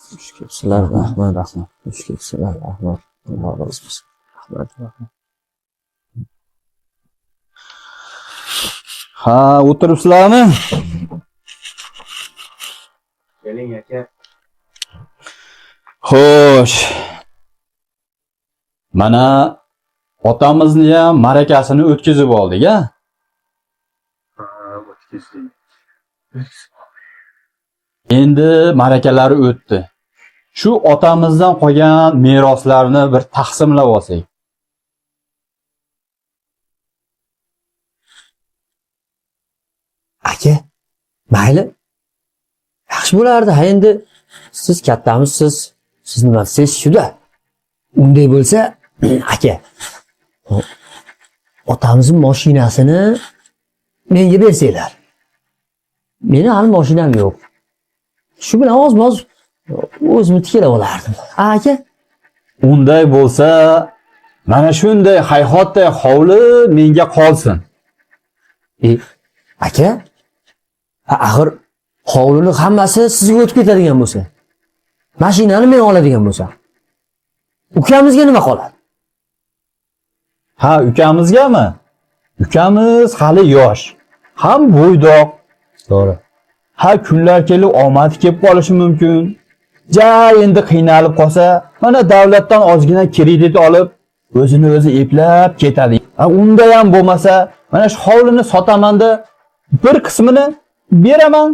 Xush kelibsizlar, rahmat. Xush kelibsizlar, rahmat. Alloh rozi bo'lsin. Rahmat. Ha, o'tiribsizlarmi? Keling aka. Xo'sh. Mana otamizni ham ma'rakasini o'tkazib oldik-a? Ha, o'tkazdik. Endi ma'rakalari o'tdi. Shu otamizdan qolgan meroslarni bir taqsimlab olsak. Aka, mayli. Yaxshi bo'lardi. Ha endi siz kattamisiz. Siz nima desiz shu-da. Unday bo'lsa, aka. Otamizning mashinasini menga bersanglar. Meni hali mashinam yo'q. Shu bilan oz-moz o'zimni tiklab olardim. Aka, Unday bo'lsa, mana shunday hayhotday hovli menga qolsin. aka. Axir hovlini hammasi sizga o'tib ketadigan bo'lsa, mashinani men oladigan bo'lsam, ukamizga nima qoladi? Ha, ukamizgami? Ukamiz hali yosh. Ham bo'ydoq. To'g'ri. Ha, kunlar kelib omadi kelib qolishi mumkin. Ja, endi qiynalib qolsa, mana davlatdan ozgina kredit olib, o'zini o'zi eplab ketadi. Ha, unda ham bo'lmasa, mana shu hovlini sotaman-da, bir qismini beraman.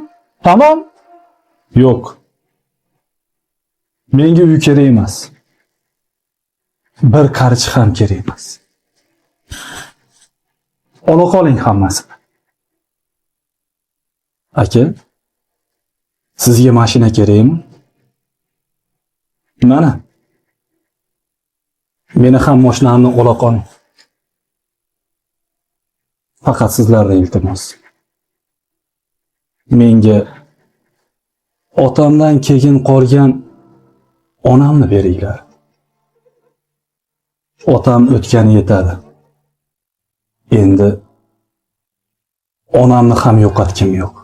Tamom? Yo'q. Menga uy kerak emas. Bir qarich ham kerak emas. Ola qoling hammasini. Aka, sizga mashina kerakmi? Mana. Meni ham mashinamni ola qoling. Faqat sizlardan iltimos. Menga otamdan keyin qolgan onamni beringlar. Otam o'tgani yetadi. Endi onamni ham yo'qotkim yo'q.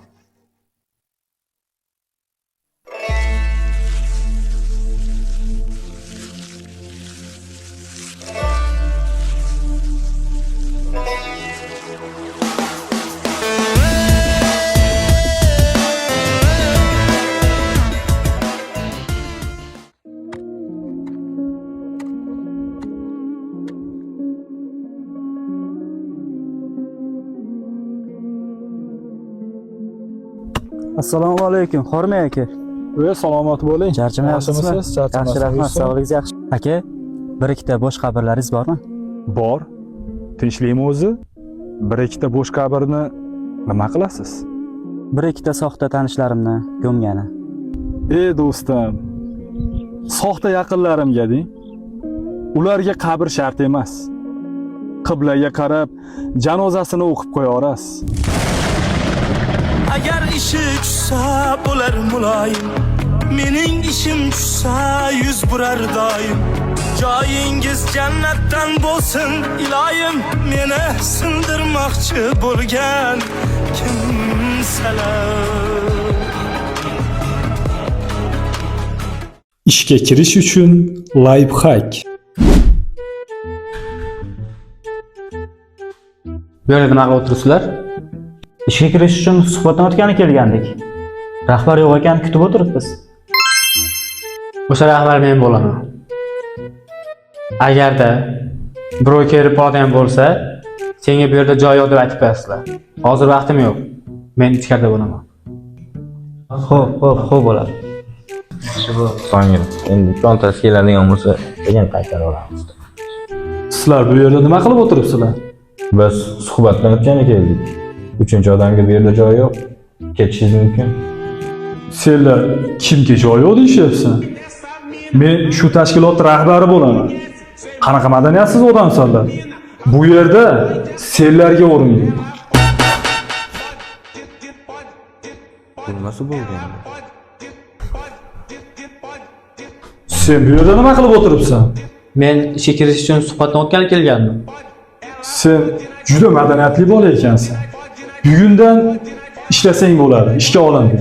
Assalomu alaykum, Xormay aka. Salomat bo'ling. Charchamayapsizmi? Yaxshi, rahmat. Sog'ligingiz yaxshi. Aka, bir ikkita bo'sh qabrlaringiz bormi? Bor. Tinchlikmi o'zi? Bir ikkita bo'sh qabrni nima qilasiz? Bir ikkita soxta tanishlarimni ko'mgani. Ey do'stim, soxta yaqinlarimga deng. Ularga qabr shart emas. Qiblaga qarab janozasini o'qib qo'ya olasiz. Agar ishi tushsa bo'lar muloyim, mening ishim tushsa yuz burar doim. Joyingiz jannatdan bo'lsin iloyim, meni sindirmoqchi bo'lgan kimsalar. Ishga kirish uchun lifehack. Bu yerda nima qilib o'tiribsizlar? Ishga kirish uchun suhbatdan o'tgani kelgandik. Rahbar yo'q ekan, kutib o'tiribmiz. O'sha rahbar men bo'laman. Agarda broker podem bo'lsa, senga bu yerda joy yo'q deb aytib qo'yasizlar. Hozir vaqtim yo'q. Men ichkarida bo'laman. Xo'p, bo'ladi. So'nggi endi chontasi keladigan bo'lsa, keyin qaytarib olamiz. Sizlar bu yerda nima qilib o'tiribsizlar? Biz suhbatdan o'tgani keldik. Uchinchi odamga bu yerda joy yo'q. Ketishingiz mumkin. Senlar kimga joy yo'q deyapsan? Men shu tashkilot rahbari bo'laman. Qanaqa madaniyatsiz odamsanlar? Bu yerda senlarga o'rin yo'q. Bo'lmasa bo'lgan. Sen bu yerda nima qilib o'tiribsan? Men ishga kirish uchun suhbatdan o'tgani kelgandim. Sen juda madaniyatli bola ekansan. Bugundan ishlasang bo'ladi, ishga olindi.